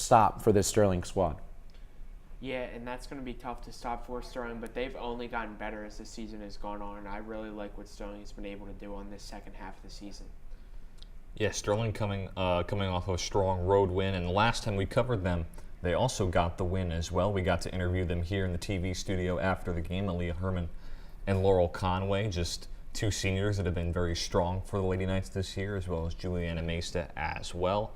stop for this Sterling squad. Yeah, and that's going to be tough to stop for Sterling, but they've only gotten better as the season has gone on, and I really like what Sterling has been able to do on this second half of the season. Yeah, Sterling coming off a strong road win, and the last time we covered them, they also got the win as well. We got to interview them here in the TV studio after the game, Aaliyah Herman and Laurel Conway, just two seniors that have been very strong for the Lady Knights this year, as well as Juliana Mesta as well.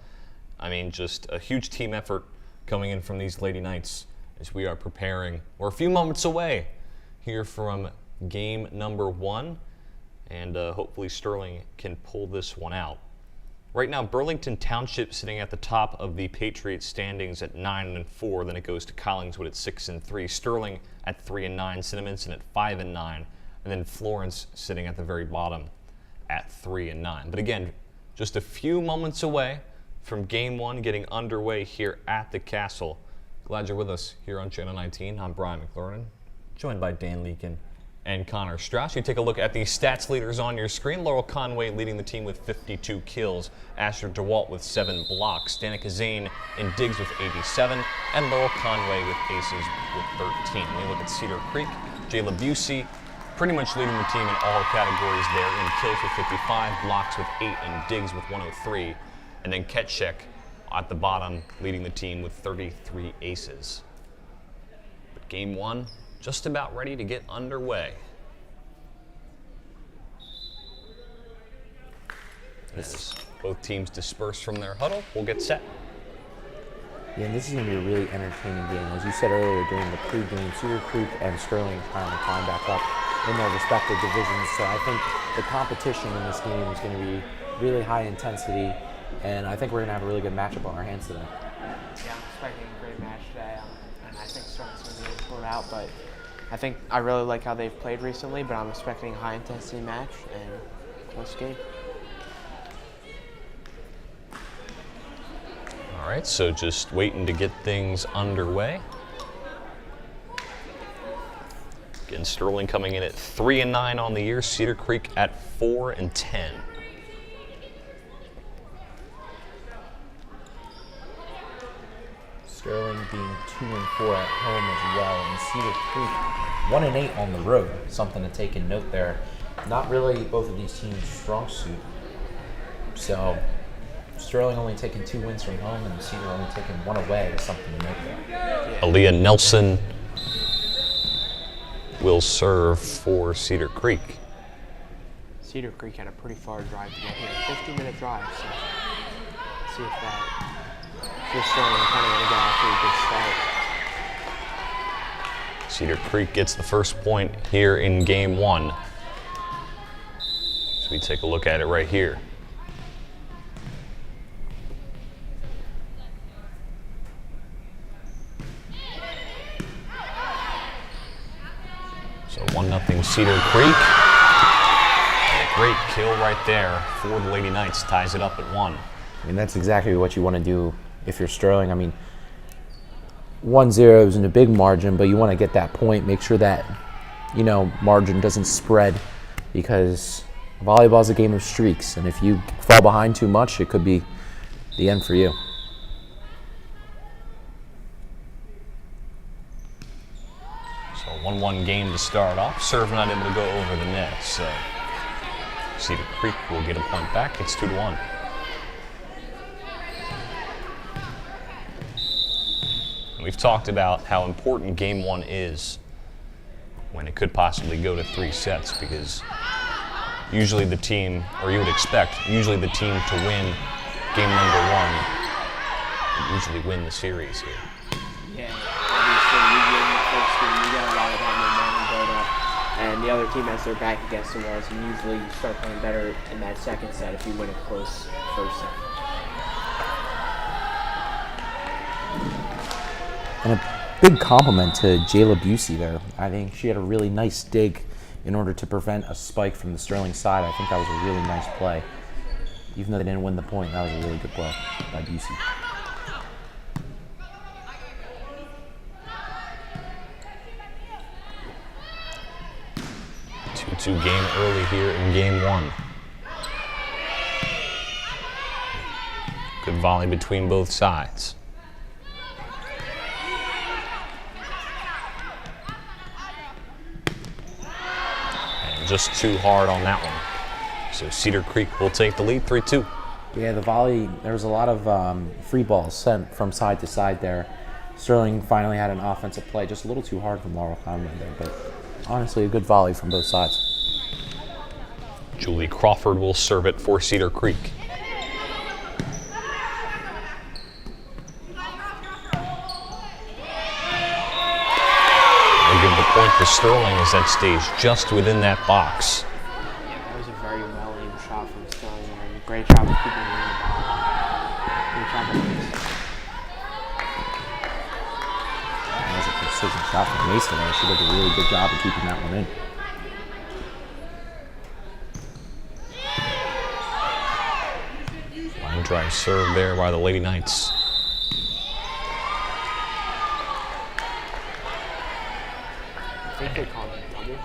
I mean, just a huge team effort coming in from these Lady Knights as we are preparing. We're a few moments away here from game number 1, and hopefully Sterling can pull this one out. Right now, Burlington Township sitting at the top of the Patriots standings at 9-4. Then it goes to Collingswood at 6-3. Sterling at 3-9. Cinnaminson at 5-9. And then Florence sitting at the very bottom at 3-9. But again, just a few moments away from Game 1 getting underway here at the Castle. Glad you're with us here on Channel 19. I'm Brian McLaurin, joined by Dan Leakin and Connor Strauss. You take a look at the stats leaders on your screen. Laurel Conway leading the team with 52 kills. Asher DeWalt with 7 blocks. Danica Zane in digs with 87. And Laurel Conway with aces with 13. When you look at Cedar Creek, Jayla Busey pretty much leading the team in all categories there. In kills with 55, blocks with 8, and digs with 103. And then Ketchek at the bottom leading the team with 33 aces. But game 1, just about ready to get underway. As both teams disperse from their huddle, we'll get set. Yeah, and this is going to be a really entertaining game. As you said earlier during the pregame, Cedar Creek and Sterling trying to climb back up in their respective divisions. So I think the competition in this game is going to be really high intensity, and I think we're going to have a really good matchup on our hands today. Yeah, I'm expecting a great match today, and I think Sterling's going to be able to pull it out, but I really like how they've played recently, but I'm expecting a high-intensity match and a close game. All right, so just waiting to get things underway. Again, Sterling coming in at 3-9 on the year, Cedar Creek at 4-10. Sterling being 2-4 at home as well, and Cedar Creek 1-8 on the road. Something to take in note there. Not really both of these teams' strong suit. So Sterling only taking 2 wins from home, and Cedar only taking 1 away is something to note there. Aaliyah Nelson will serve for Cedar Creek. Cedar Creek had a pretty far drive to get here, 15-minute drive. So let's see if that. Just Sterling kind of want to get off to a good start. Cedar Creek gets the first point here in game 1. So we take a look at it right here. So 1-0 Cedar Creek. And a great kill right there for the Lady Knights. Ties it up at 1. I mean, that's exactly what you want to do if you're Sterling. I mean, 1-0 isn't a big margin, but you want to get that point, make sure that, margin doesn't spread, because volleyball is a game of streaks, and if you fall behind too much, it could be the end for you. So 1-1 game to start off. Serve not able to go over the net, so Cedar Creek will get a point back. It's 2-1. We've talked about how important game 1 is when it could possibly go to 3 sets, because usually the team, or you would expect, usually the team to win game number 1 would usually win the series here. Yeah, obviously you win the first game, you got a lot of that momentum build up, and the other team has their back against the walls, and usually you start playing better in that second set if you win a close first set. And a big compliment to Jayla Busey there. I think she had a really nice dig in order to prevent a spike from the Sterling side. I think that was a really nice play. Even though they didn't win the point, that was a really good play by Busey. Two game early here in game 1. Good volley between both sides. just too hard on that one. So Cedar Creek will take the lead 3-2. Yeah, the volley, there was a lot of free balls sent from side to side there. Sterling finally had an offensive play, just a little too hard from Laurel Conway there, but honestly a good volley from both sides. Julie Crawford will serve it for Cedar Creek. We'll give the point to Sterling as that stays just within that box. Yeah, that was a very well-aimed shot from Sterling there. And great job of keeping it in the ball. Great job of this. That was a precision shot from Mason there. She did a really good job of keeping that one in. Line drive serve there by the Lady Knights. I think they called it double.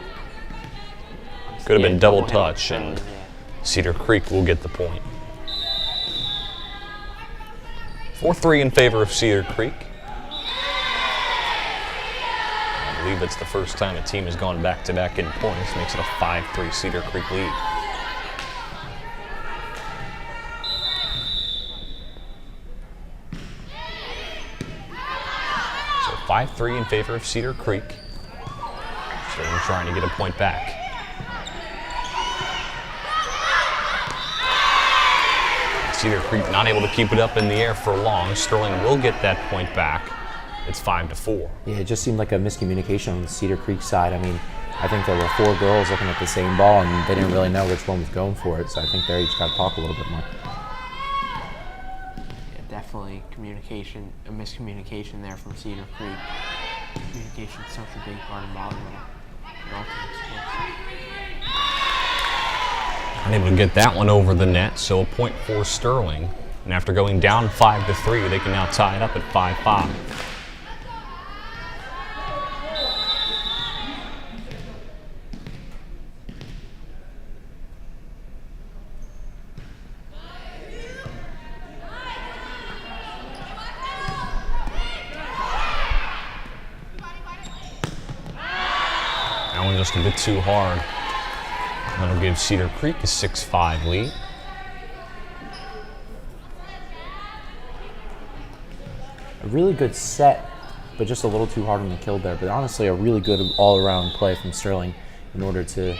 Could have been double hit touch, on and Sterling, Cedar Creek will get the point. 4-3 in favor of Cedar Creek. I believe it's the first time a team has gone back-to-back in points. Makes it a 5-3 Cedar Creek lead. So 5-3 in favor of Cedar Creek. Sterling trying to get a point back. Cedar Creek not able to keep it up in the air for long. Sterling will get that point back. It's 5-4. Yeah, it just seemed like a miscommunication on the Cedar Creek side. I mean, I think there were 4 girls looking at the same ball, and they didn't really know which one was going for it, so I think they each got to talk a little bit more. Yeah, definitely a miscommunication there from Cedar Creek. Communication is such a big part of volleyball. In all kinds of sports. Unable to get that one over the net, so a point for Sterling. And after going down 5-3, they can now tie it up at 5-5. That one just a bit too hard. That'll give Cedar Creek a 6-5 lead. A really good set, but just a little too hard on the kill there. But honestly, a really good all-around play from Sterling in order to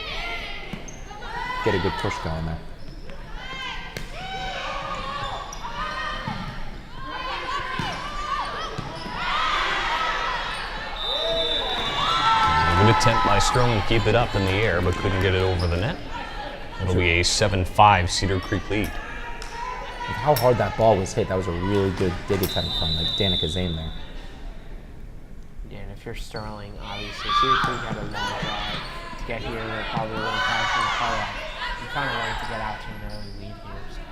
get a good push going there. Good attempt by Sterling to keep it up in the air, but couldn't get it over the net. It'll be a 7-5 Cedar Creek lead. With how hard that ball was hit, that was a really good dig attempt from Danica Zane there. Yeah, and if you're Sterling, obviously, Cedar Creek had a long drive to get here. They're probably a little tired from the call-out. You kind of wanted to get out to an early lead here. So.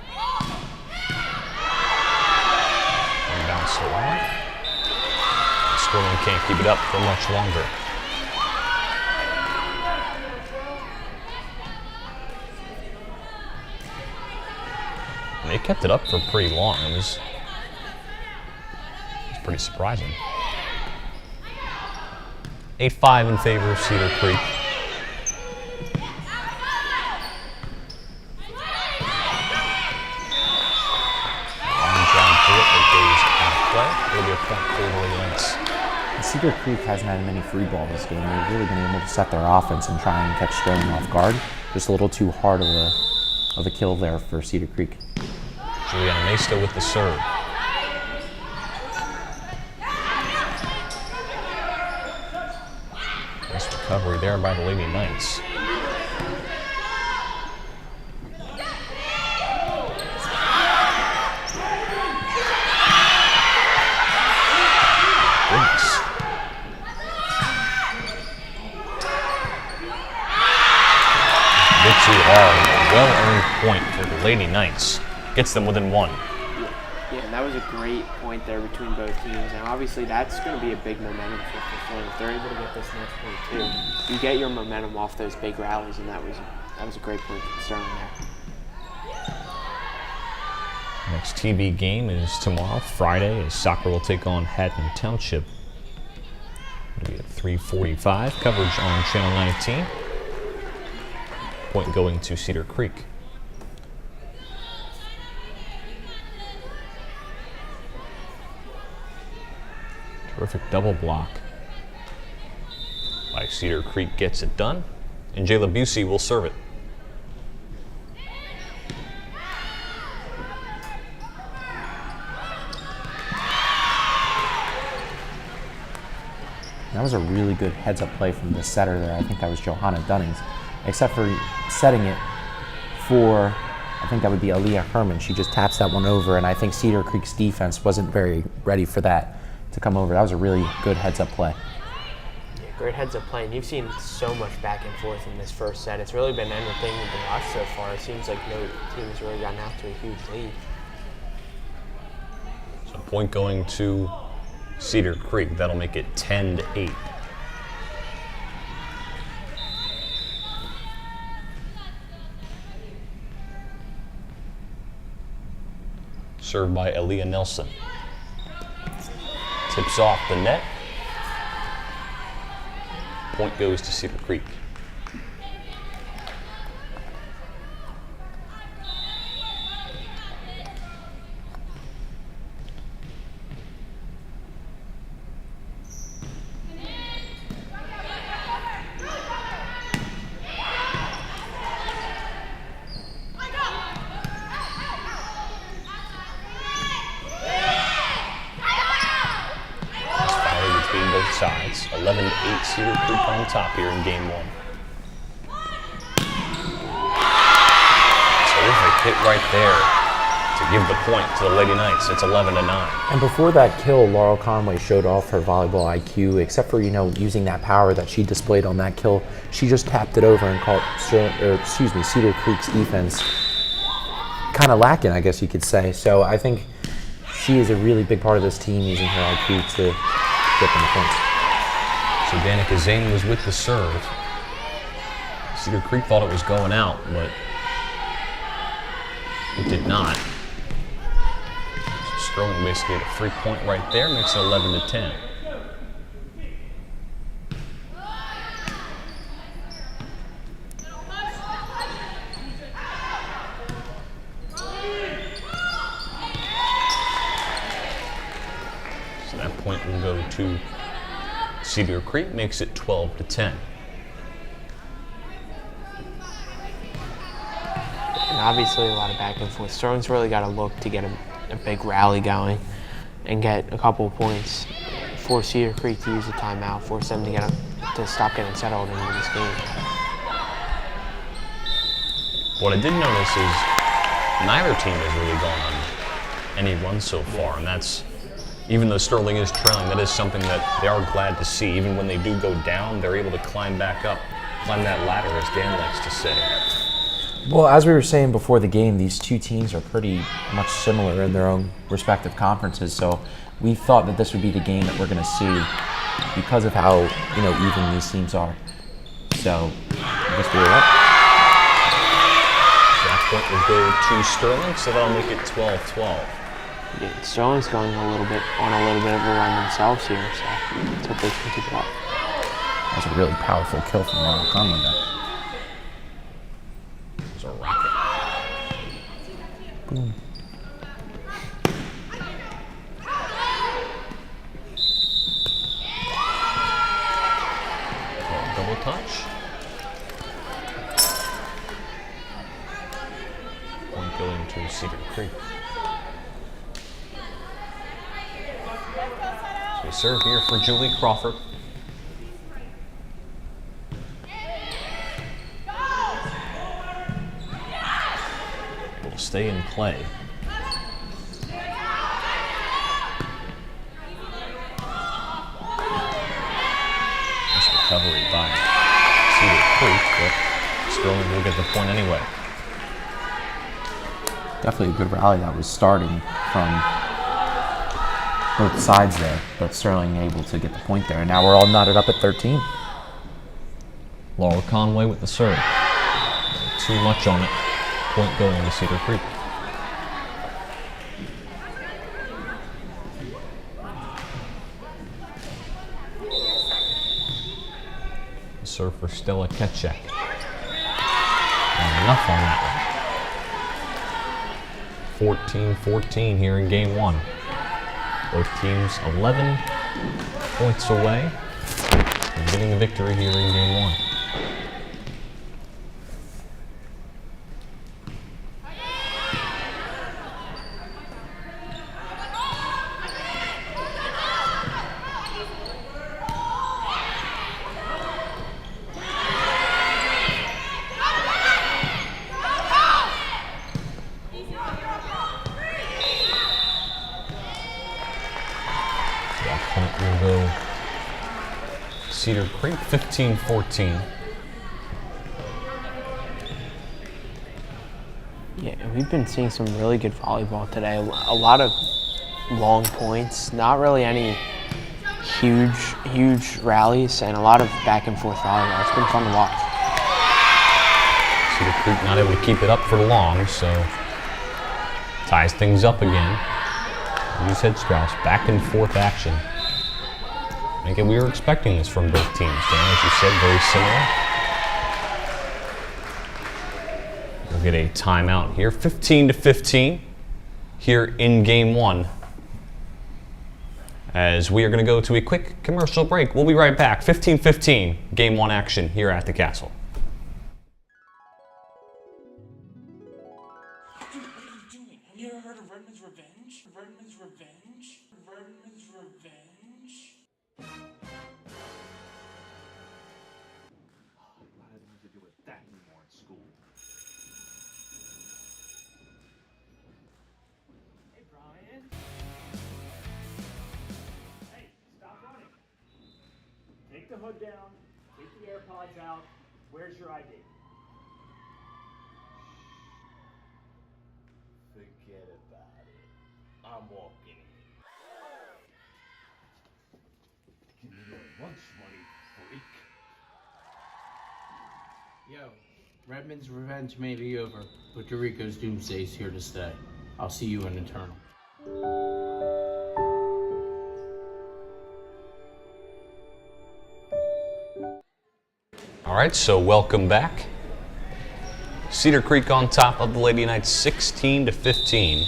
And bounce along. Sterling can't keep it up for much longer. And they kept it up for pretty long. It was pretty surprising. 8-5 in favor of Cedar Creek. Long John Bullet that goes out of play. It'll be a point for the Lady Knights. Cedar Creek hasn't had many free balls this game. They've really been able to set their offense and try and catch Sterling off guard. Just a little too hard of a kill there for Cedar Creek. Juliana Mesta with the serve. Nice recovery there by the Lady Knights. Goodness. A bit too hard. Well-earned point for the Lady Knights. Gets them within 1. Yeah, and that was a great point there between both teams. And obviously, that's going to be a big momentum for Sterling. If they're able to get this next point too, you get your momentum off those big rallies, and that was a great point for Sterling there. Next TV game is tomorrow, Friday, as soccer will take on Haddon Township. It'll be at 3:45. Coverage on Channel 19. Point going to Cedar Creek. Terrific double block by Cedar Creek gets it done, and Jayla Busey will serve it. That was a really good heads-up play from the setter there. I think that was Johanna Dunnings, except for setting it for, I think that would be Aaliyah Herman. She just taps that one over, and I think Cedar Creek's defense wasn't very ready for that to come over. That was a really good heads-up play. Yeah, great heads-up play, and you've seen so much back and forth in this first set. It's really been entertaining to watch so far. It seems like no team has really gotten out to a huge lead. So point going to Cedar Creek. That'll make it 10-8. Served by Aaliyah Nelson. Tips off the net. Point goes to Cedar Creek. Sides. 11-8 Cedar Creek on top here in game one. Terrific hit right there to give the point to the Lady Knights. It's 11-9. And before that kill, Laurel Conway showed off her volleyball IQ, except for, using that power that she displayed on that kill. She just tapped it over and caught Cedar Creek's defense kind of lacking, I guess you could say. So I think she is a really big part of this team, using her IQ to get them the points. So Danica Zane was with the serve. Cedar Creek thought it was going out, but it did not. So Sterling basically had a free point right there, makes it 11-10. So that point will go to Cedar Creek, makes it 12-10. And obviously a lot of back and forth. Sterling's really got to look to get a big rally going and get a couple of points, force Cedar Creek to use a timeout, force them to stop getting settled into this game. What I did notice is neither team has really gone on any run so far, and that's, even though Sterling is trailing, that is something that they are glad to see. Even when they do go down, they're able to climb back up, climb that ladder, as Dan likes to say. Well, as we were saying before the game, these two teams are pretty much similar in their own respective conferences, so we thought that this would be the game that we're going to see because of how, even these teams are. So, I guess we were up. That point will go to Sterling, so that'll make it 12-12. Yeah, Sterling's going on a little bit of a run themselves here, so let's hope they can keep it up. That's a really powerful kill from Laurel Conway there. It's a rocket. Boom. Double touch. Point going to Cedar Creek. So we serve here for Julie Crawford. Able to stay in play. Nice recovery by Cedar Creek, but Sterling will get the point anyway. Definitely a good rally that was starting from both sides there, but Sterling able to get the point there. And now we're all knotted up at 13. Laurel Conway with the serve. Too much on it. Point going to Cedar Creek. Serve for Stella Ketchak. enough on that one. 14-14 here in game one. Both teams 11 points away from getting a victory here in game one. We'll go Cedar Creek 15-14. Yeah, we've been seeing some really good volleyball today. A lot of long points, not really any huge rallies, and a lot of back and forth volleyball. It's been fun to watch. Cedar Creek not able to keep it up for long, so ties things up again. You said Strauss, back and forth action. Again, we were expecting this from both teams, Dan, as you said, very similar. We'll get a timeout here, 15-15 here in game one. As we are going to go to a quick commercial break. We'll be right back. 15-15 game one action here at the Castle. Dude, what are you doing? Have you ever heard of Redmond's Revenge? Redmond's Revenge? Redmond's Revenge? I didn't have to deal with that anymore at school. Hey, Brian. Hey, stop running. Take the hood down. Take the AirPods out. Where's your ID? Forget about it. I'm walking in. Give me your lunch money, freak. Yo, Redmond's revenge may be over, but Dorico's doomsday's here to stay. I'll see you in Eternal. All right, so welcome back. Cedar Creek on top of the Lady Knights 16-15.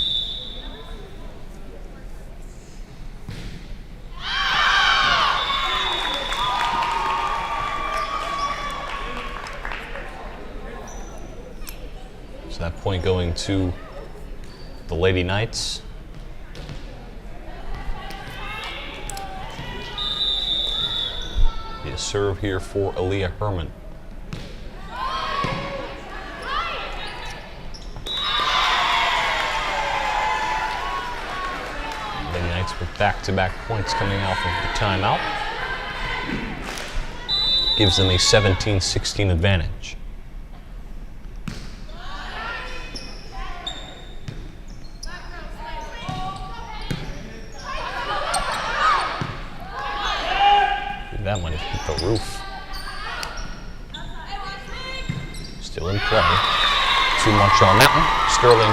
So that point going to the Lady Knights. Be a serve here for Aaliyah Herman. Lady Knights with back-to-back points coming out of the timeout. Gives them a 17-16 advantage. That might have hit the roof. Still in play. Too much on that one. Sterling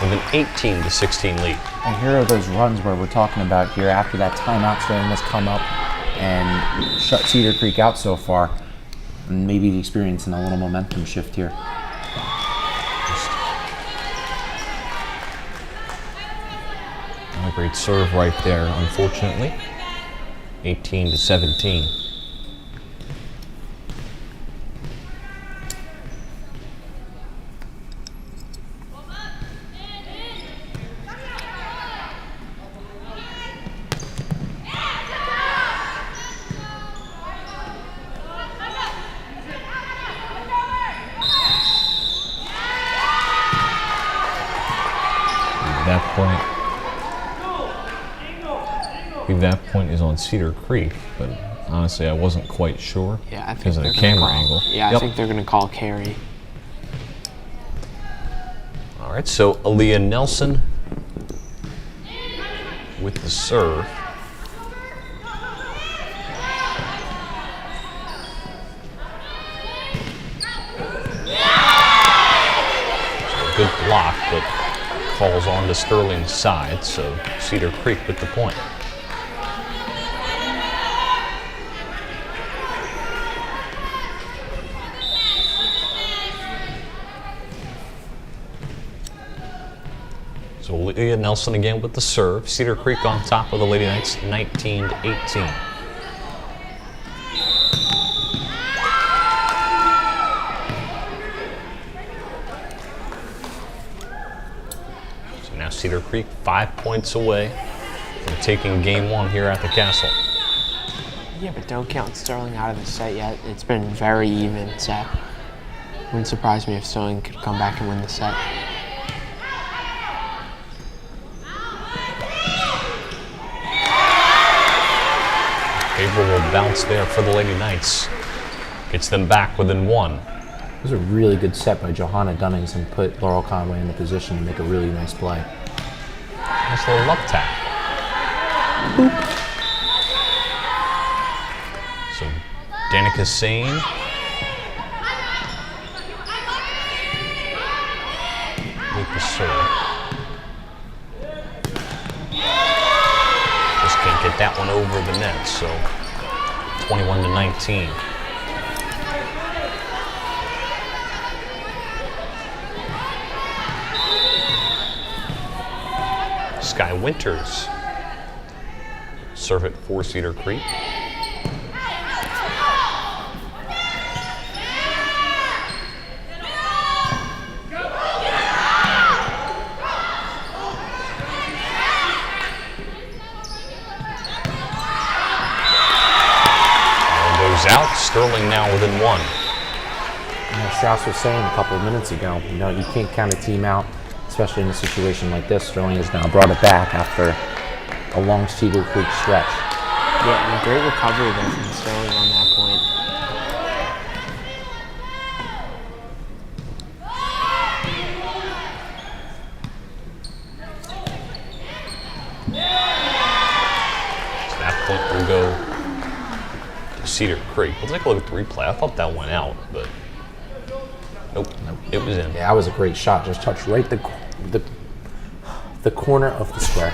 with an 18-16 lead. And here are those runs where we're talking about here after that timeout. Sterling has come up and shut Cedar Creek out so far. And maybe experiencing a little momentum shift here. Not a great serve right there, unfortunately. 18-17. That point is on Cedar Creek, but honestly, I wasn't quite sure because of the camera angle. Yeah, I think they're going to call carry. All right, so Aaliyah Nelson with the serve. So a good block, but falls on to Sterling's side, so Cedar Creek with the point. So Leah Nelson again with the serve. Cedar Creek on top of the Lady Knights, 19-18. So now Cedar Creek 5 points away from taking game one here at the Castle. Yeah, but don't count Sterling out of the set yet. It's been a very even set. Wouldn't surprise me if Sterling could come back and win the set. Favorable bounce there for the Lady Knights. Gets them back within one. It was a really good set by Johanna Dunnings and put Laurel Conway in the position to make a really nice play. Nice little love tap. Boop. So Danica Sane. With the serve. Just can't get that one over the net, so 21-19. Sky Winters. Serve it for Cedar Creek. Out. Sterling now within one. Strauss was saying a couple of minutes ago, you can't count a team out, especially in a situation like this. Sterling has now brought it back after a long Cedar Creek stretch. Yeah, and a great recovery there from Sterling on that point. So that point will go Cedar Creek. We'll take a look at the replay. I thought that went out, but nope, it was in. Yeah, that was a great shot. Just touched right the corner of the square.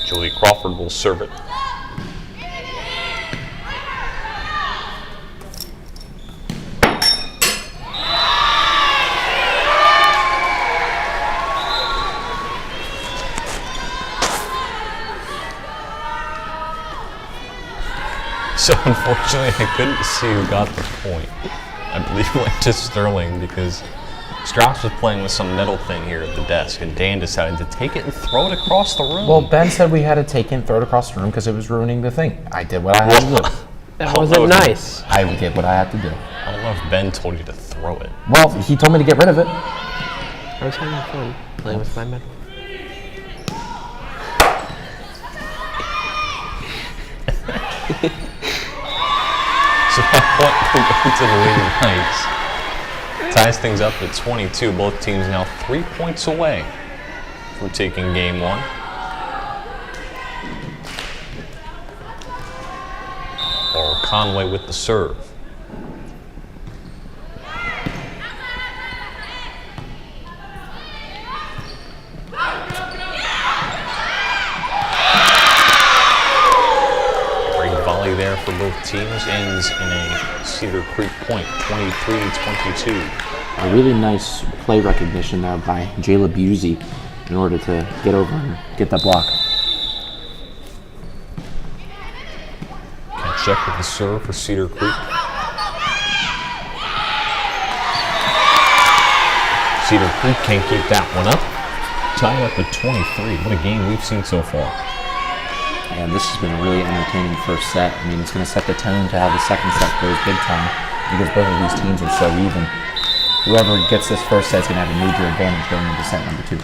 Julie Crawford will serve it. So unfortunately, I couldn't see who got the point. I believe it went to Sterling because Strauss was playing with some metal thing here at the desk, and Dan decided to take it and throw it across the room. Well, Ben said we had to take it and throw it across the room because it was ruining the thing. I did what I had to do. That wasn't nice. I did what I had to do. I don't know if Ben told you to throw it. Well, he told me to get rid of it. I was having fun playing with my metal. So that point will go to the Lady Knights. Ties things up at 22. Both teams now 3 points away from taking game one. Laurel Conway with the serve. There for both teams ends in a Cedar Creek point, 23-22. A really nice play recognition there by Jayla Busey in order to get over and get that block. Can't check with the serve for Cedar Creek. Cedar Creek can't keep that one up. Tied up at 23. What a game we've seen so far. And this has been a really entertaining first set. I mean, it's going to set the tone to how the second set goes big time because both of these teams are so even. Whoever gets this first set is going to have a major advantage going into set number two.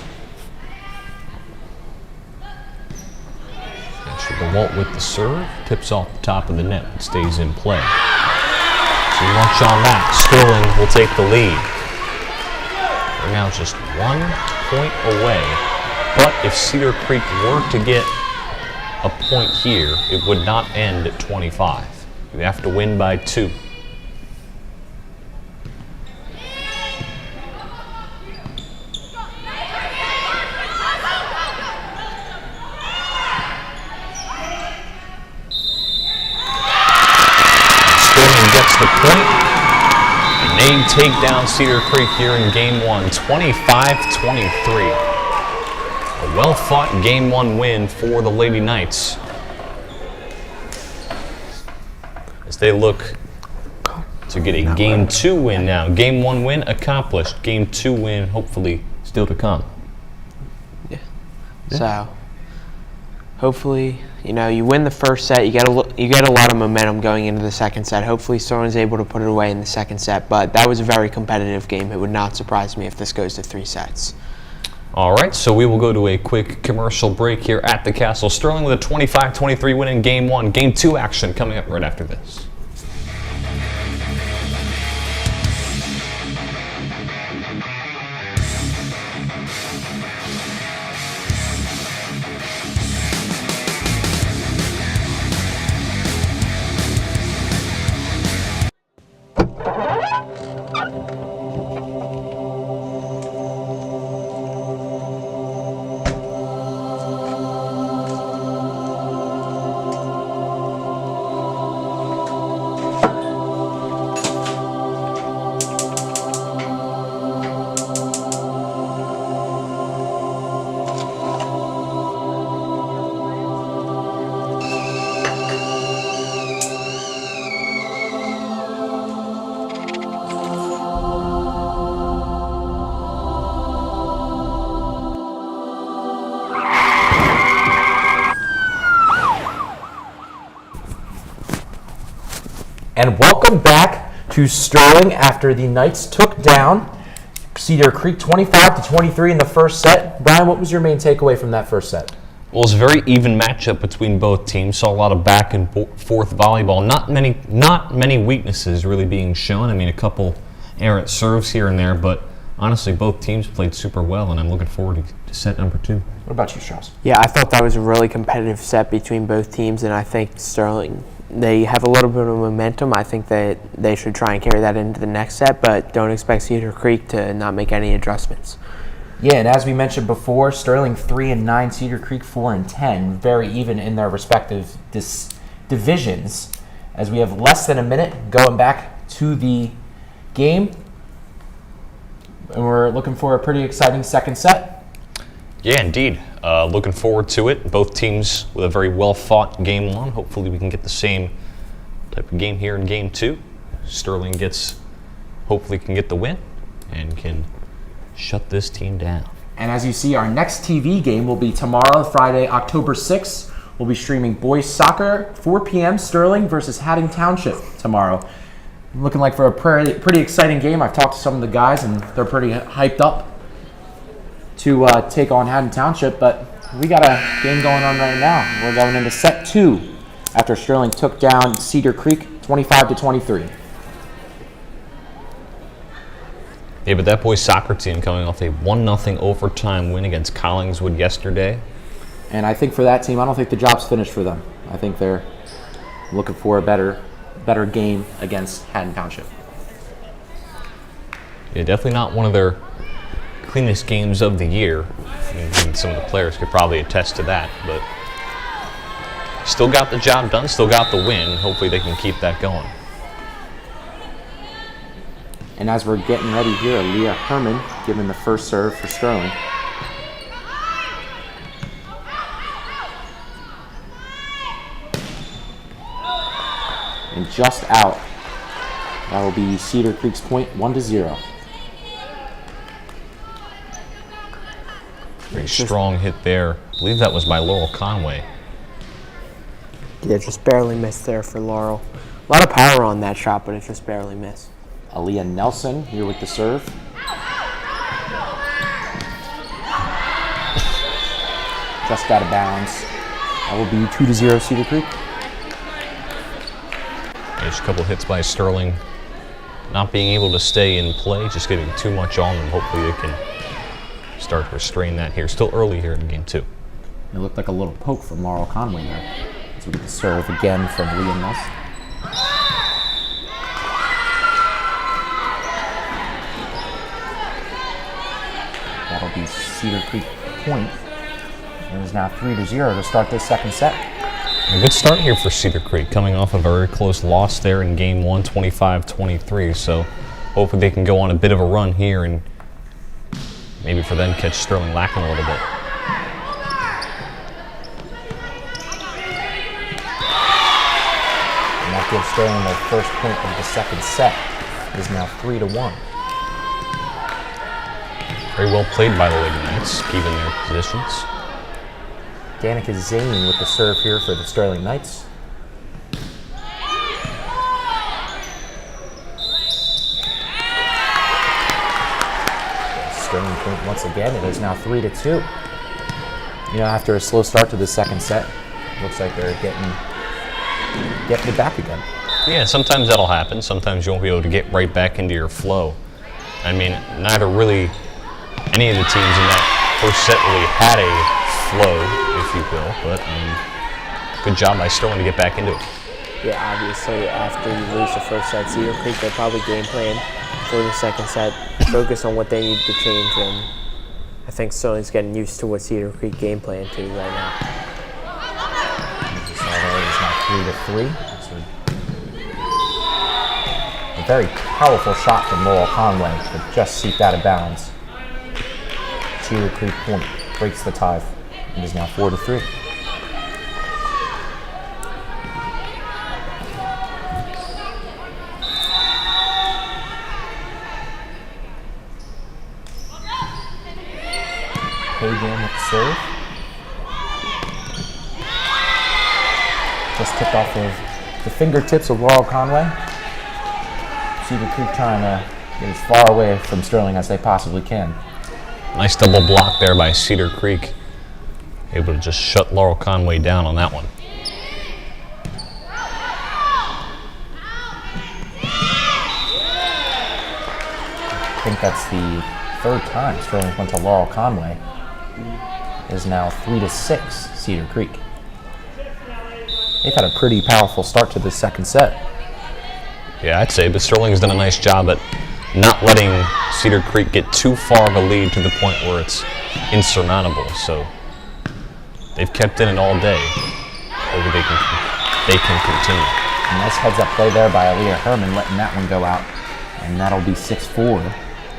DeWalt with the serve, tips off the top of the net and stays in play. So lunch on that. Sterling will take the lead. They're now just 1 point away. But if Cedar Creek were to get a point here, it would not end at 25. You have to win by 2. Sterling gets the point and They take down Cedar Creek here in game one, 25-23. A well-fought game one win for the Lady Knights, as they look to get a game two win now. Game one win accomplished. Game two win hopefully still to come. So, hopefully, you win the first set. You get a lot of momentum going into the second set. Hopefully, Sterling's able to put it away in the second set. But that was a very competitive game. It would not surprise me if this goes to 3 sets. All right, so we will go to a quick commercial break here at the Castle. Sterling with a 25-23 win in game one. Game two action coming up right after this. And welcome back to Sterling after the Knights took down Cedar Creek 25-23 in the first set. Brian, what was your main takeaway from that first set? Well, it was a very even matchup between both teams. Saw a lot of back and forth volleyball. Not many weaknesses really being shown. I mean, a couple errant serves here and there, but honestly, both teams played super well, and I'm looking forward to set number 2. What about you, Strauss? Yeah, I thought that was a really competitive set between both teams, and I think Sterling, they have a little bit of momentum. I think that they should try and carry that into the next set, but don't expect Cedar Creek to not make any adjustments. Yeah, and as we mentioned before, Sterling 3-9, Cedar Creek 4-10, very even in their respective divisions. As we have less than a minute going back to the game, and we're looking for a pretty exciting second set. Yeah, indeed. Looking forward to it. Both teams with a very well-fought game one. Hopefully we can get the same type of game here in game 2. Sterling hopefully can get the win and can shut this team down. And as you see, our next TV game will be tomorrow, Friday, October 6th. We'll be streaming boys soccer, 4 p.m. Sterling versus Hadding Township tomorrow. Looking like for a pretty exciting game. I've talked to some of the guys, and they're pretty hyped up to take on Hadding Township, but we got a game going on right now. We're going into set 2 after Sterling took down Cedar Creek 25-23. Yeah, but that boys soccer team coming off a 1-0 overtime win against Collingswood yesterday. And I think for that team, I don't think the job's finished for them. I think they're looking for a better game against Hadding Township. Yeah, definitely not one of their cleanest games of the year. I mean, some of the players could probably attest to that, but still got the job done, still got the win. Hopefully they can keep that going. And as we're getting ready here, Leah Herman giving the first serve for Sterling. And just out. That will be Cedar Creek's point, 1-0. Very strong hit there. I believe that was by Laurel Conway. Yeah, just barely missed there for Laurel. A lot of power on that shot, but it just barely missed. Aaliyah Nelson here with the serve. Just out of bounds. That will be 2-0 Cedar Creek. There's a couple hits by Sterling. Not being able to stay in play, just getting too much on them. Hopefully they can start to restrain that here. Still early here in game 2. It looked like a little poke from Laurel Conway there. So we get the serve again from Leah Nelson. That'll be Cedar Creek point. It is now 3-0 to start this second set. A good start here for Cedar Creek, coming off a very close loss there in game 1, 25-23. So hopefully they can go on a bit of a run here and maybe for them catch Sterling lacking a little bit. And that gives Sterling their first point of the second set. It is now 3-1. Very well played by the Lady Knights, keeping their positions. Danica Zane with the serve here for the Sterling Knights. Sterling point once again. It is now 3-2. You know, after a slow start to the second set, looks like they're getting it back again. Yeah, sometimes that'll happen. Sometimes you won't be able to get right back into your flow. I mean, neither really any of the teams in that first set really had a flow, if you will, but good job by Sterling to get back into it. Yeah, obviously, after you lose the first set, Cedar Creek, they'll probably game plan for the second set, focus on what they need to change, and I think Sterling's getting used to what Cedar Creek game plan to right now. It's now 3-3. A very powerful shot from Laurel Conway, but just seeped out of bounds. Cedar Creek point breaks the tie. It is now 4-3. Hagan with the serve. Just tipped off of the fingertips of Laurel Conway. Cedar Creek trying to get as far away from Sterling as they possibly can. Nice double block there by Cedar Creek. Able to just shut Laurel Conway down on that one. I think that's the third time Sterling went to Laurel Conway. It is now 3-6 Cedar Creek. They've had a pretty powerful start to the second set. Yeah, I'd say, but Sterling's done a nice job at not letting Cedar Creek get too far of a lead to the point where it's insurmountable. So they've kept in it all day. Hopefully they can continue. A nice heads-up play there by Aaliyah Herman, letting that one go out. And that'll be 6-4.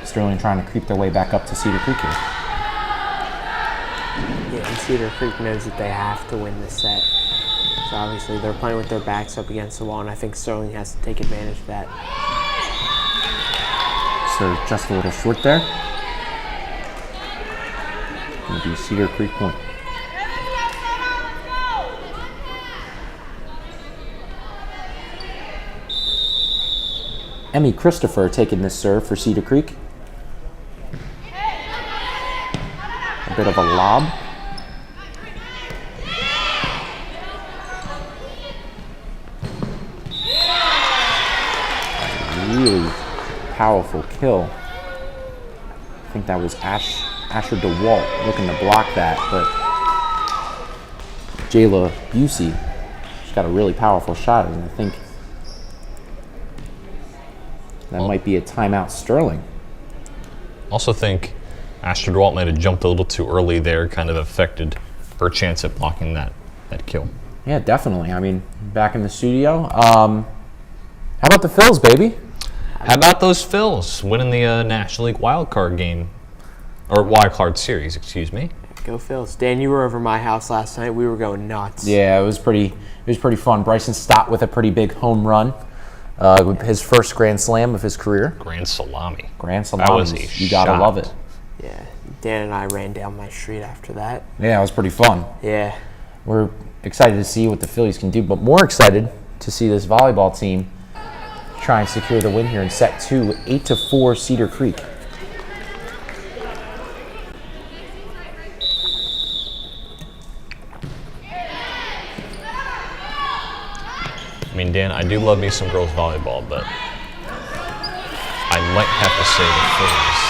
Sterling trying to creep their way back up to Cedar Creek here. Yeah, and Cedar Creek knows that they have to win this set. So obviously they're playing with their backs up against the wall, and I think Sterling has to take advantage of that. So just a little short there. It'll be Cedar Creek point. Emmy Christopher taking this serve for Cedar Creek. A bit of a lob. A really powerful kill. I think that was Asher DeWalt looking to block that, but Jayla Busey, she's got a really powerful shot, and I think that might be a timeout Sterling. Also think Asher DeWalt might have jumped a little too early there, kind of affected her chance at blocking that kill. Yeah, definitely. I mean, back in the studio. How about the Phils, baby? How about those Phils winning the National League Wild Card game, or Wild Card Series, excuse me? Go Phils. Dan, you were over my house last night. We were going nuts. Yeah, it was pretty fun. Bryson Stott with a pretty big home run. His first Grand Slam of his career. Grand Salami. Grand Salami. That was a You gotta shot. love it. Yeah, Dan and I ran down my street after that. Yeah, it was pretty fun. Yeah. We're excited to see what the Phillies can do, but more excited to see this volleyball team try and secure the win here in set 2, 8-4 Cedar Creek. I mean, Dan, I do love me some girls volleyball, but I might have to say the Phillies.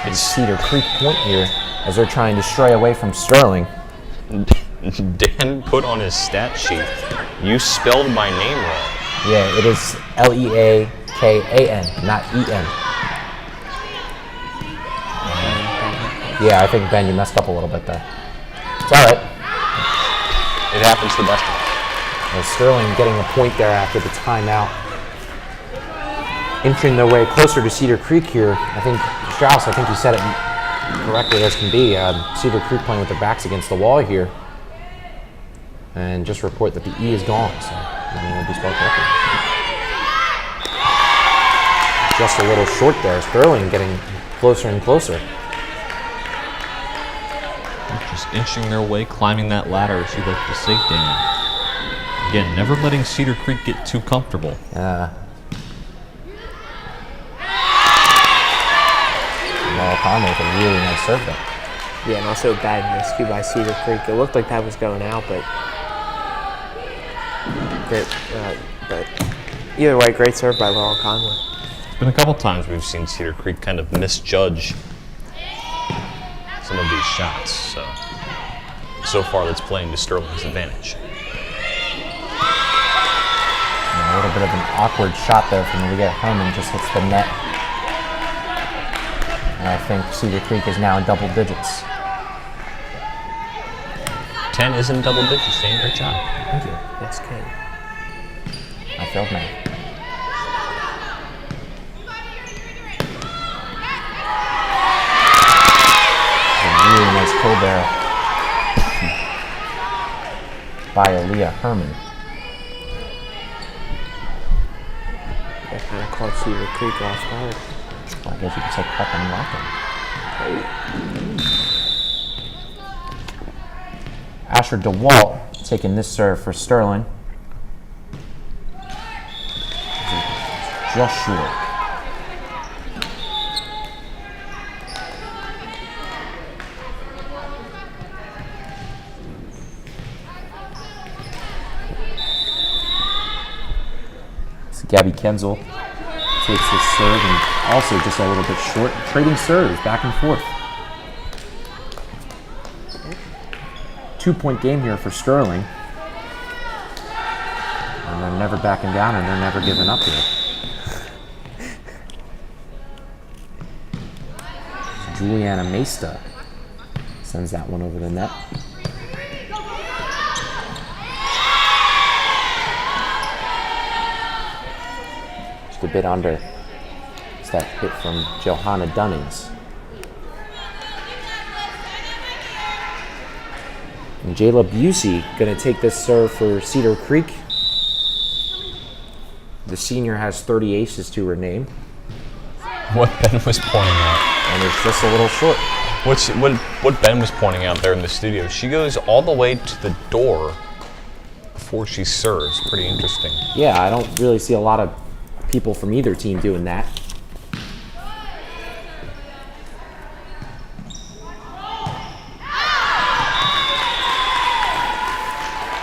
It's Cedar Creek point here as they're trying to stray away from Sterling. Dan put on his stat sheet, you spelled my name wrong. Yeah, it is Leakan, not En. Yeah, I think, Ben, you messed up a little bit there. It's all right. happens to the best of us. Well, Sterling getting a point there after the timeout. Inching their way closer to Cedar Creek here. I think, Strauss, I think you said it correctly as can be. Cedar Creek playing with their backs against the wall here. And just report that the E is gone, so it will be spelled correctly. Just a little short there. Sterling getting closer and closer. Just inching their way, climbing that ladder, as you like to say, Dan. Again, never letting Cedar Creek get too comfortable. Laurel Conway with a really nice serve there. Yeah, and also a bad miscue by Cedar Creek. It looked like that was going out, but either way, great serve by Laurel Conway. It's been a couple times we've seen Cedar Creek kind of misjudge some of these shots, so far that's playing to Sterling's advantage. And a little bit of an awkward shot there from Leah Herman, just hits the net. And I think Cedar Creek is now in double digits. 10 is in double digits, Dan. Great job. Thank you. Yes, Ken. I failed now. A really nice pull there by Aaliyah Herman. That kind of caught Cedar Creek off guard. Well, I guess you could say cut and lock him. Asher DeWalt taking this serve for Sterling. Just short. So Gabby Kenzel takes this serve and also just a little bit short, trading serves back and forth. 2-point game here for Sterling. And they're never backing down and they're never giving up here. Juliana Mesta sends that one over the net. Just a bit under. It's that hit from Johanna Dunnings. And Jayla Busey going to take this serve for Cedar Creek. The senior has 30 aces to her name. What Ben was pointing out. And it's just a little short. What Ben was pointing out there in the studio, she goes all the way to the door before she serves. Pretty interesting. Yeah, I don't really see a lot of people from either team doing that.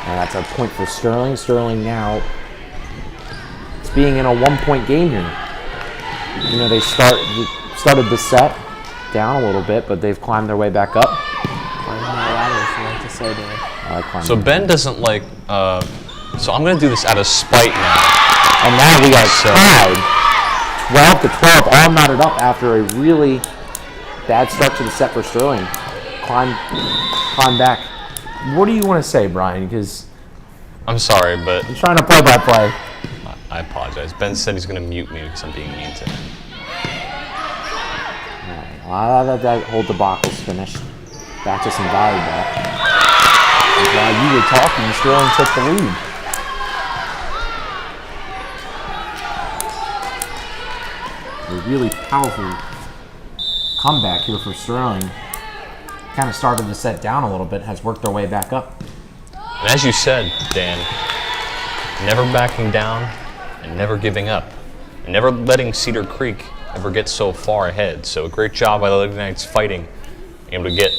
And that's a point for Sterling. Sterling now, it's being in a 1-point game here. You know, they started the set down a little bit, but they've climbed their way back up. Climbing that ladder, if you like to say, Dan. I like climbing. So Ben doesn't like, so I'm going to do this out of spite now. And now we are tied 12-12, all knotted up after a really bad start to the set for Sterling. Climb back. What do you want to say, Brian? Because I'm sorry, but I'm trying to play-by-play. I apologize. Ben said he's going to mute me because I'm being mean to him. That whole debacle's finished. Back to some volleyball. While you were talking, Sterling took the lead. A really powerful comeback here for Sterling. Kind of started the set down a little bit, has worked their way back up. And as you said, Dan, never backing down and never giving up. And never letting Cedar Creek ever get so far ahead. So a great job by the Lady Knights fighting, able to get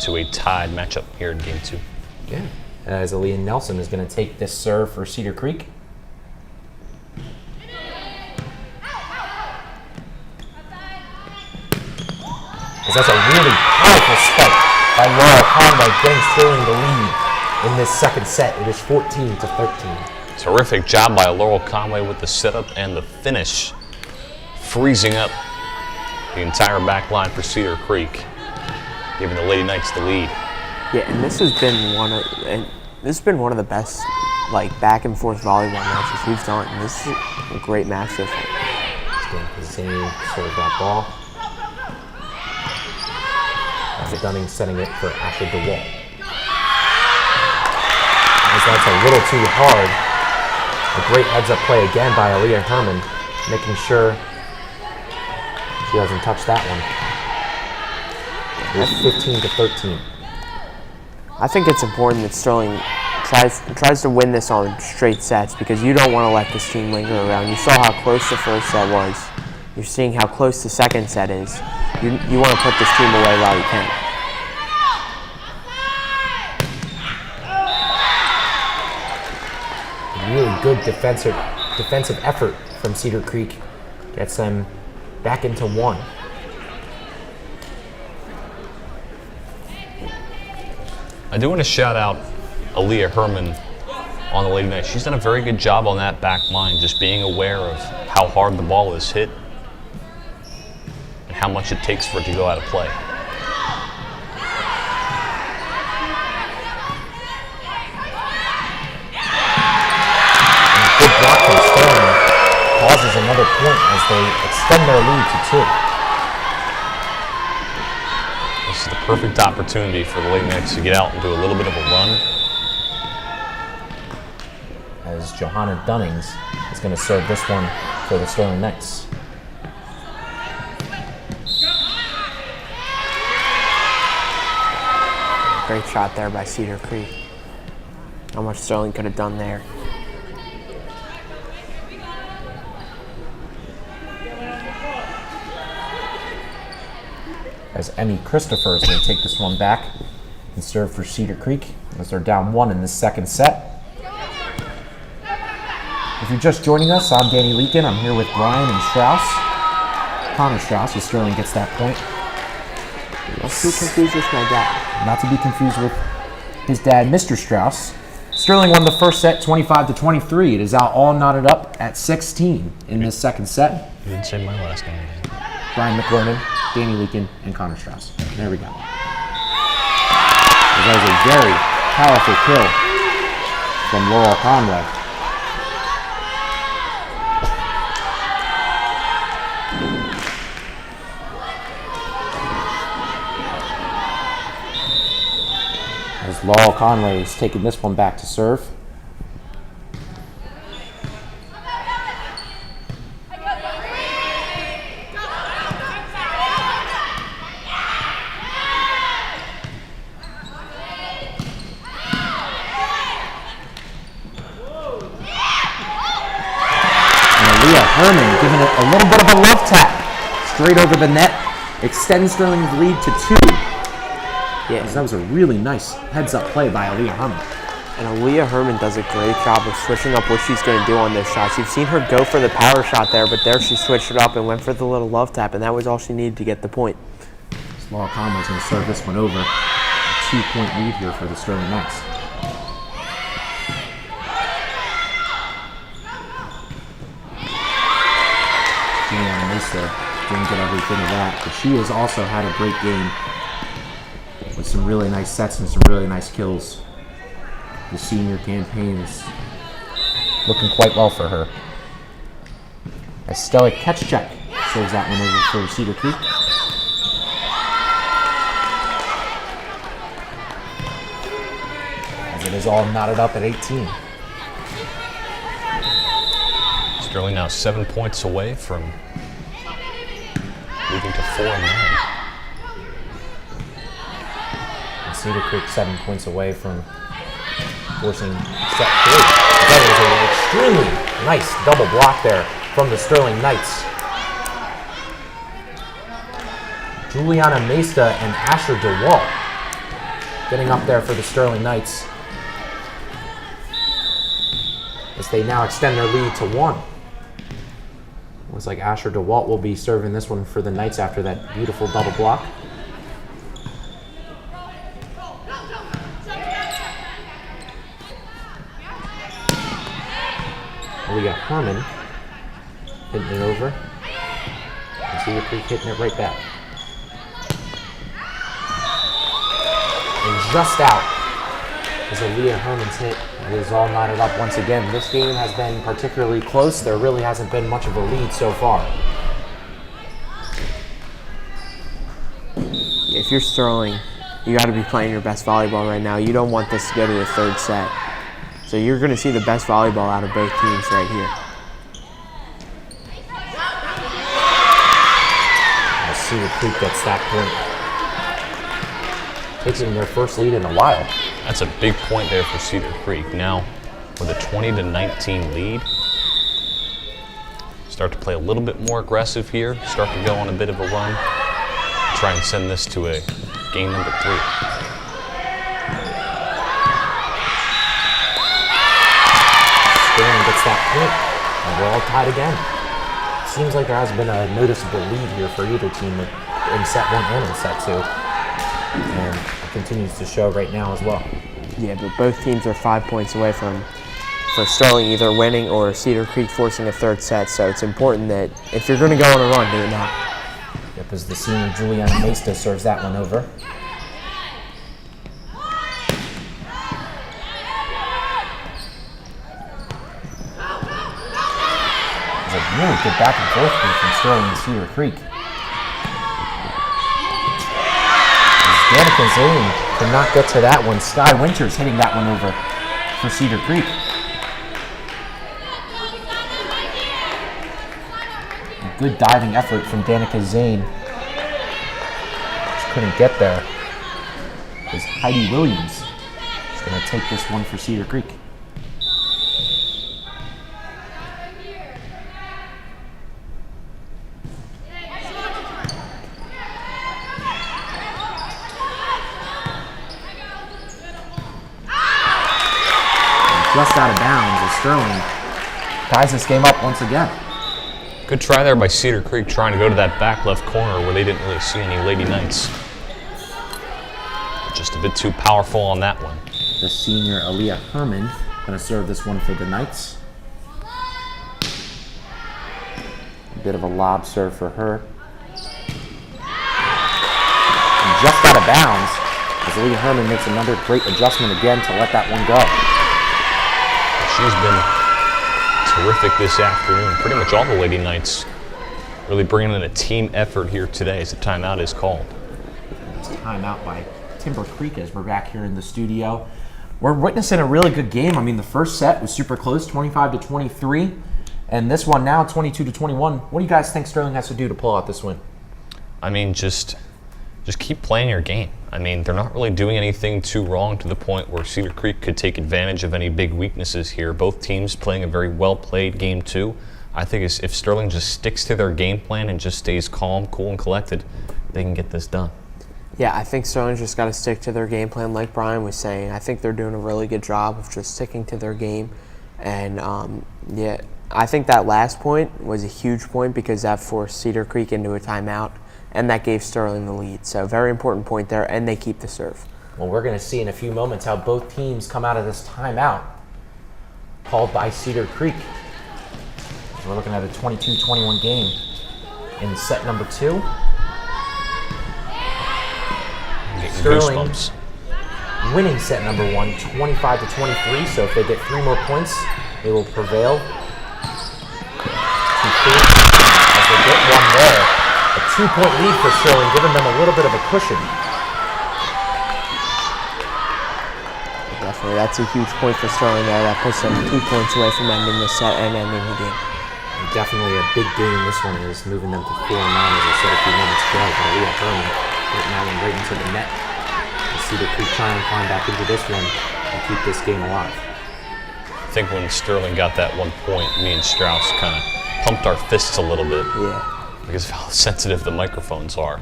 to a tied matchup here in Game 2. Yeah. As Aaliyah Nelson is going to take this serve for Cedar Creek. That's a really powerful spike by Laura Conway, getting Sterling the lead in this second set. It is 14-13. Terrific job by Laurel Conway with the setup and the finish, freezing up the entire back line for Cedar Creek, giving the Lady Knights the lead. Yeah, and this has been one of, and This has been one of the best, back and forth volleyball matches we've done. This is a great match so far. Zane served that ball. Dunning setting it for Asher DeWalt. As that's a little too hard. A great heads-up play again by Aaliyah Herman, making sure she doesn't touch that one. It's 15-13. I think it's important that Sterling tries to win this on straight sets because you don't want to let this team linger around. You saw how close the first set was. You're seeing how close the second set is. You want to put this team away while you can. Really good defensive effort from Cedar Creek. Gets them back into one. I do want to shout out Aaliyah Herman on the lady net. She's done a very good job on that back line, just being aware of how hard the ball is hit and how much it takes for it to go out of play. Good block from Sterling causes another point as they extend their lead to 2. This is the perfect opportunity for the Lady Knights to get out and do a little bit of a run. As Johanna Dunnings is going to serve this one for the Sterling Knights. Great shot there by Cedar Creek. How much Sterling could have done there. As Emmy Christopher is going to take this one back and serve for Cedar Creek as they're down 1 in this second set. If you're just joining us, I'm Danny Leakin. I'm here with Brian and Strauss. Connor Strauss, as Sterling gets that point. Not to be confused with my dad. Not to be confused with his dad, Mr. Strauss. Sterling won the first set 25-23. It is out all knotted up at 16 in this second set. You didn't say my last name. Brian McLernan, Danny Leakin, and Connor Strauss. There we go. That was a very powerful kill from Laurel Conway. As Laurel Conway is taking this one back to serve. Herman giving it a little bit of a love tap straight over the net, extends Sterling's lead to 2. Yeah, that was a really nice heads-up play by Aaliyah Herman. And Aaliyah Herman does a great job of switching up what she's going to do on those shots. You've seen her go for the power shot there, but there she switched it up and went for the little love tap, and that was all she needed to get the point. Laurel Conway's going to serve this one over. A 2-point lead here for the Sterling Knights. Didn't get everything of that, but she has also had a great game with some really nice sets and some really nice kills. The senior campaign is looking quite well for her. As Stella Ketchchuk serves that one over for Cedar Creek. As it is all knotted up at 18. Sterling now 7 points away from moving to 4-9. And Cedar Creek 7 points away from forcing set 3. That was an extremely nice double block there from the Sterling Knights. Juliana Mesta and Asher DeWalt getting up there for the Sterling Knights as they now extend their lead to 1. Looks like Asher DeWalt will be serving this one for the Knights after that beautiful double block. Aaliyah Herman hitting it over. And Cedar Creek hitting it right back. And just out as Aaliyah Herman's hit is all knotted up once again. This game has been particularly close. There really hasn't been much of a lead so far. If you're Sterling, you got to be playing your best volleyball right now. You don't want this to go to the third set. So you're going to see the best volleyball out of both teams right here. Cedar Creek gets that point, taking their first lead in a while. That's a big point there for Cedar Creek. Now, with a 20-19 lead, start to play a little bit more aggressive here, start to go on a bit of a run, try and send this to a game number 3. Sterling gets that point, and we're all tied again. Seems like there hasn't been a noticeable lead here for either team in set 1 and in set 2. And it continues to show right now as well. Yeah, but both teams are 5 points away for Sterling either winning or Cedar Creek forcing a third set. So it's important that if you're going to go on a run, do it now. Yep, as the senior Juliana Mesta serves that one over. It's a really good back and forth play from Sterling and Cedar Creek. Danica Zane could not get to that one. Sky Winters hitting that one over for Cedar Creek. A good diving effort from Danica Zane. Just couldn't get there. Is Heidi Williams. She's going to take this one for Cedar Creek. Just out of bounds as Sterling ties this game up once again. Good try there by Cedar Creek trying to go to that back left corner where they didn't really see any Lady Knights. Just a bit too powerful on that one. The senior Aaliyah Herman going to serve this one for the Knights. A bit of a lob serve for her. And just out of bounds as Aaliyah Herman makes another great adjustment again to let that one go. She's been terrific this afternoon. Pretty much all the Lady Knights really bringing in a team effort here today as the timeout is called. It's timeout by Timber Creek as we're back here in the studio. We're witnessing a really good game. I mean, the first set was super close, 25-23, and this one now 22-21. What do you guys think Sterling has to do to pull out this win? I mean, just keep playing your game. I mean, they're not really doing anything too wrong to the point where Cedar Creek could take advantage of any big weaknesses here. Both teams playing a very well-played game, too. I think if Sterling just sticks to their game plan and just stays calm, cool, and collected, they can get this done. Yeah, I think Sterling's just got to stick to their game plan like Brian was saying. I think they're doing a really good job of just sticking to their game. And, yeah, I think that last point was a huge point because that forced Cedar Creek into a timeout. And that gave Sterling the lead. So very important point there, and they keep the serve. Well, we're going to see in a few moments how both teams come out of this timeout called by Cedar Creek. We're looking at a 22-21 game in set number 2. Sterling goosebumps. winning set number 1, 25-23. So if they get 3 more points, they will prevail. As they get one there. A 2-point lead for Sterling, giving them a little bit of a cushion. Definitely, that's a huge point for Sterling there. That puts them 2 points away from ending the set and ending the game. And definitely a big game. This one is moving them to 4-9, as I said a few minutes ago. But Aaliyah Herman hitting that one right into the net. And Cedar Creek trying to climb back into this one and keep this game alive. I think when Sterling got that 1 point, me and Strauss kind of pumped our fists a little bit. Yeah. Because of how sensitive the microphones are.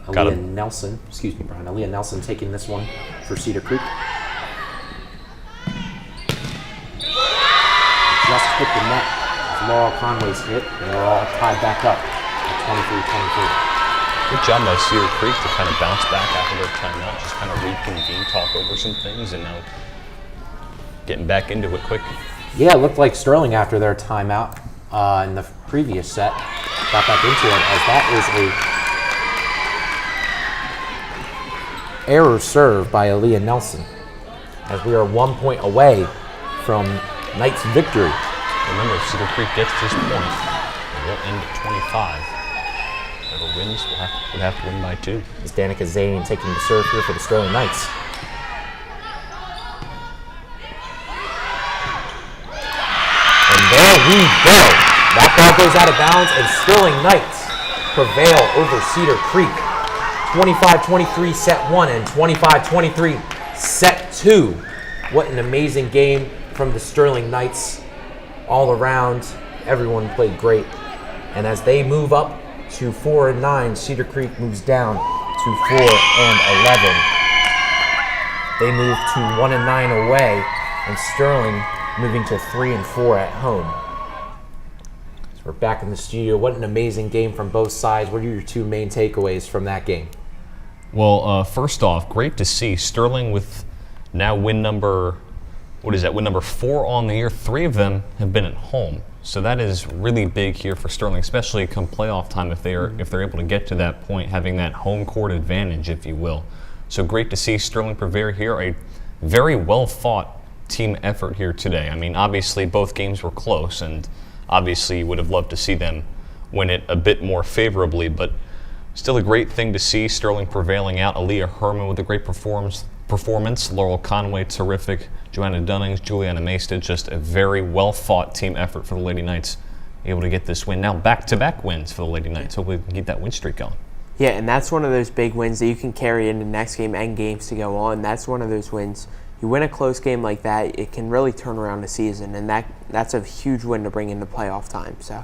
Aaliyah Nelson, excuse me, Brian. Aaliyah Nelson taking this one for Cedar Creek. Just hit the net. Laurel Conway's hit, and we're all tied back up at 23-23. Good job by Cedar Creek to kind of bounce back after their timeout, just kind of reconvene, talk over some things, and now getting back into it quick. Yeah, it looked like Sterling after their timeout in the previous set got back into it, as that is a error serve by Aaliyah Nelson. as we are 1 point away from Knights' victory. Remember, if Cedar Creek gets this point, it will end at 25. Whoever wins would have to win by 2. It's Danica Zane taking the serve here for the Sterling Knights. And there we go. That ball goes out of bounds, and Sterling Knights prevail over Cedar Creek. 25-23 set 1 and 25-23 set 2. What an amazing game from the Sterling Knights. All around, everyone played great. And as they move up to 4-9, Cedar Creek moves down to 4-11. They move to 1-9 away, and Sterling moving to 3-4 at home. So we're back in the studio. What an amazing game from both sides. What are your 2 main takeaways from that game? Well, first off, great to see Sterling with now win number 4 on the year. 3 of them have been at home. So that is really big here for Sterling, especially come playoff time if they're able to get to that point, having that home court advantage, if you will. So great to see Sterling prevail here. A very well fought team effort here today. I mean, obviously both games were close, and obviously you would have loved to see them win it a bit more favorably, but still a great thing to see Sterling prevailing out. Aaliyah Herman with a great performance. Laurel Conway, terrific. Joanna Dunnings, Juliana Maested, just a very well-fought team effort for the Lady Knights, able to get this win. Now back-to-back wins for the Lady Knights. Hopefully we can keep that win streak going. Yeah, and that's one of those big wins that you can carry into the next game and games to go on. That's one of those wins. You win a close game like that, it can really turn around the season, and that's a huge win to bring into playoff time. So.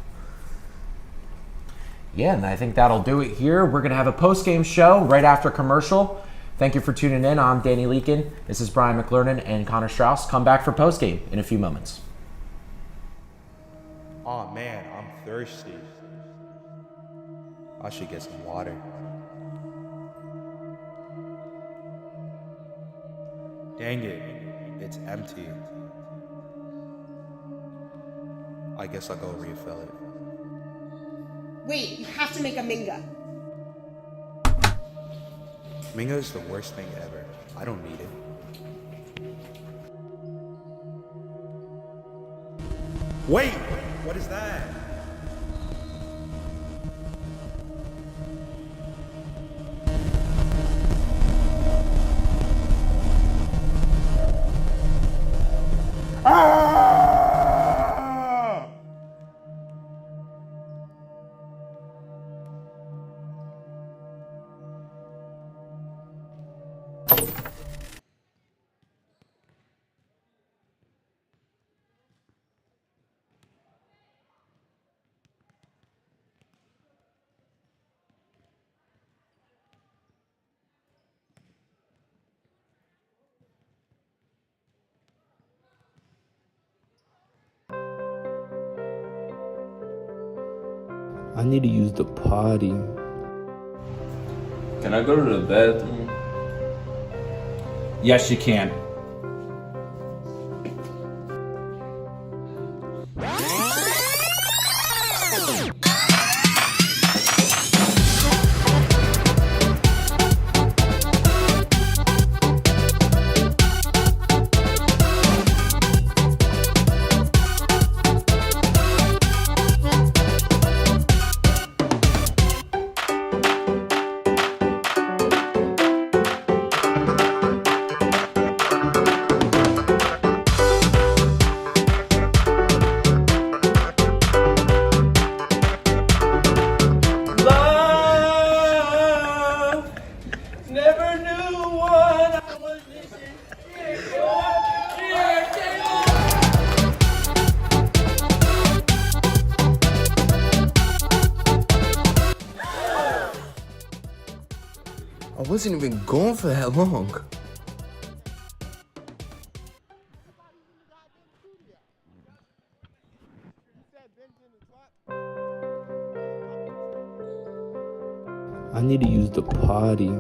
Yeah, and I think that'll do it here. We're going to have a post-game show right after commercial. Thank you for tuning in. I'm Danny Leakin. This is Brian McLernan and Connor Strauss. Come back for postgame in a few moments. Oh man, I'm thirsty. I should get some water. Dang it, it's empty. I guess I'll go refill it. Wait, you have to make a minga. Minga is the worst thing ever. I don't need it. Wait! What is that? Ah! I need to use the potty. Can I go to the bathroom? Yes, you can. I wasn't even gone for that long. I need to use the potty.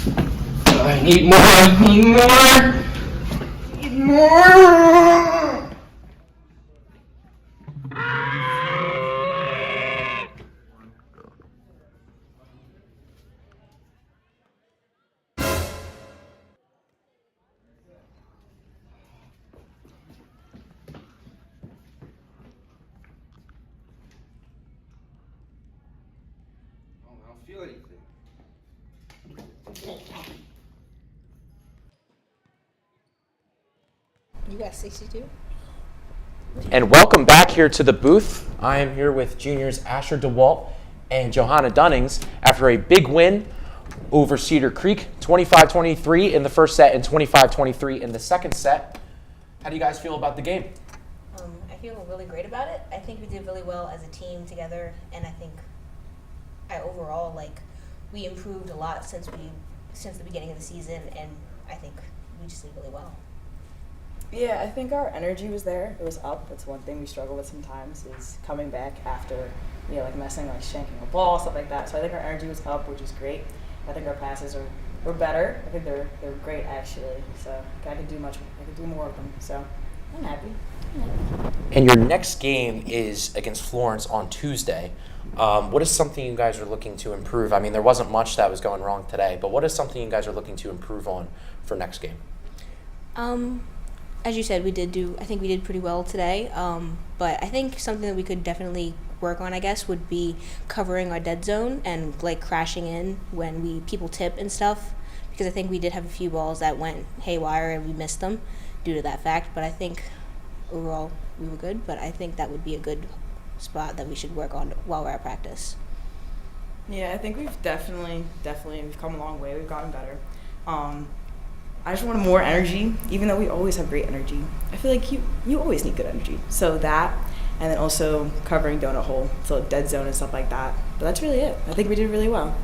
I need more. I need more. Need more. I don't feel anything. You got 62? And welcome back here to the booth. I am here with juniors Asher DeWalt and Johanna Dunnings after a big win over Cedar Creek, 25-23 in the first set and 25-23 in the second set. How do you guys feel about the game? I feel really great about it. I think we did really well as a team together, and I think overall, we improved a lot since the beginning of the season, and I think we just did really well. Yeah, I think our energy was there. It was up. That's one thing we struggle with sometimes is coming back after, messing, shanking a ball, stuff like that. So I think our energy was up, which is great. I think our passes were better. I think they're great actually. So I could do more of them. So I'm happy. And your next game is against Florence on Tuesday. What is something you guys are looking to improve? I mean, there wasn't much that was going wrong today, but what is something you guys are looking to improve on for next game? As you said, I think we did pretty well today. But I think something that we could definitely work on, I guess, would be covering our dead zone and crashing in when people tip and stuff. Because I think we did have a few balls that went haywire and we missed them due to that fact. But I think overall we were good. But I think that would be a good spot that we should work on while we're at practice. Yeah, I think we've definitely we've come a long way. We've gotten better. I just wanted more energy, even though we always have great energy. I feel like you always need good energy. So that, and then also covering donut hole, so dead zone and stuff like that. But that's really it. I think we did really well.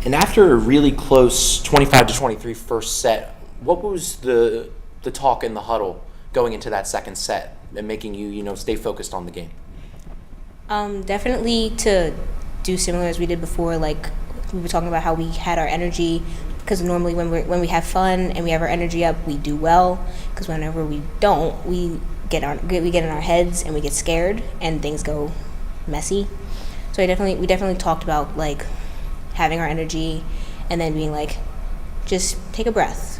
And after a really close 25-23 first set, what was the talk in the huddle going into that second set and making you stay focused on the game? Definitely to do similar as we did before. We were talking about how we had our energy. Because normally when we have fun and we have our energy up, we do well. Because whenever we don't, we get in our heads and we get scared and things go messy. So we definitely talked about having our energy and then being just take a breath.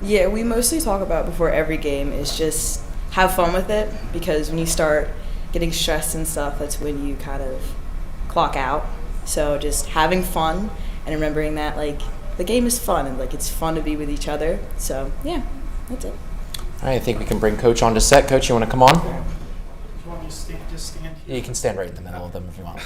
Yeah, we mostly talk about before every game is just have fun with it, because when you start getting stressed and stuff, that's when you kind of clock out. So just having fun. And remembering that, the game is fun and, it's fun to be with each other. So, yeah, that's it. All right, I think we can bring Coach on to set. Coach, you want to come on? You want me to stand here? Yeah, you can stand right in the middle of them if you want.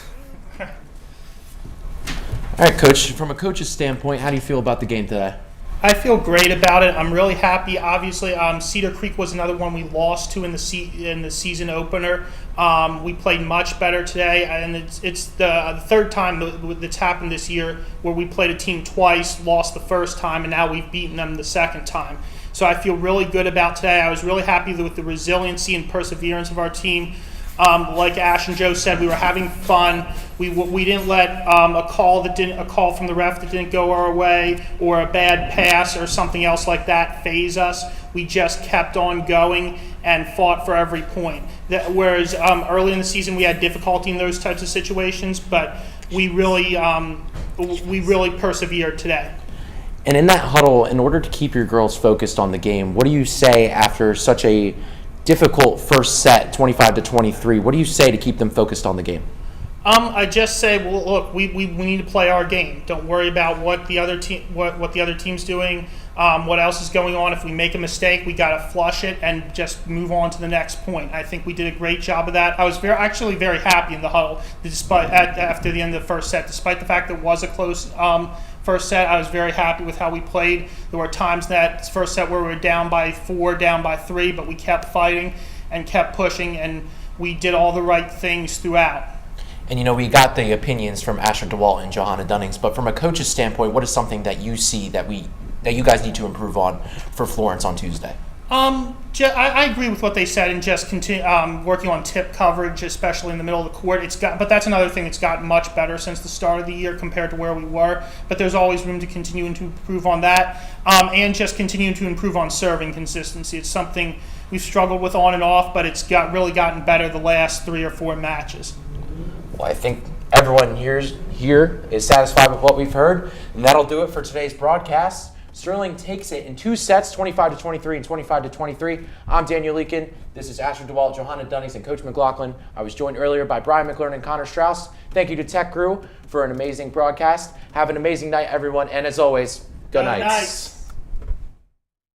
All right, Coach, from a coach's standpoint, how do you feel about the game today? I feel great about it. I'm really happy. Obviously, Cedar Creek was another one we lost to in the season opener. We played much better today, and it's the third time that's happened this year where we played a team twice, lost the first time, and now we've beaten them the second time. So I feel really good about today. I was really happy with the resiliency and perseverance of our team. Like Ash and Joe said, we were having fun. We didn't let a call from the ref that didn't go our way, or a bad pass or something else like that phase us. We just kept on going and fought for every point. Whereas early in the season we had difficulty in those types of situations, but we really persevered today. And in that huddle, in order to keep your girls focused on the game, what do you say after such a difficult first set, 25-23? What do you say to keep them focused on the game? I just say, well, look, we need to play our game. Don't worry about what the other team's doing, what else is going on. If we make a mistake, we got to flush it and just move on to the next point. I think we did a great job of that. I was actually very happy in the huddle, after the end of the first set, despite the fact that it was a close first set. I was very happy with how we played. There were times that first set where we were down by 4, down by 3, but we kept fighting and kept pushing, and we did all the right things throughout. And we got the opinions from Asher DeWalt and Johanna Dunnings, but from a coach's standpoint, what is something that you see that you guys need to improve on for Florence on Tuesday? I agree with what they said, and just working on tip coverage, especially in the middle of the court. But that's another thing that's gotten much better since the start of the year compared to where we were. But there's always room to continue to improve on that, and just continue to improve on serving consistency. It's something we've struggled with on and off, but it's really gotten better the last 3 or 4 matches. Well, I think everyone here is satisfied with what we've heard, and that'll do it for today's broadcast. Sterling takes it in 2 sets, 25-23 and 25-23. I'm Daniel Leakin. This is Asher DeWalt, Johanna Dunnings, and Coach McLaughlin. I was joined earlier by Brian McLaren and Connor Strauss. Thank you to Tech Crew for an amazing broadcast. Have an amazing night, everyone, and as always, go Knights.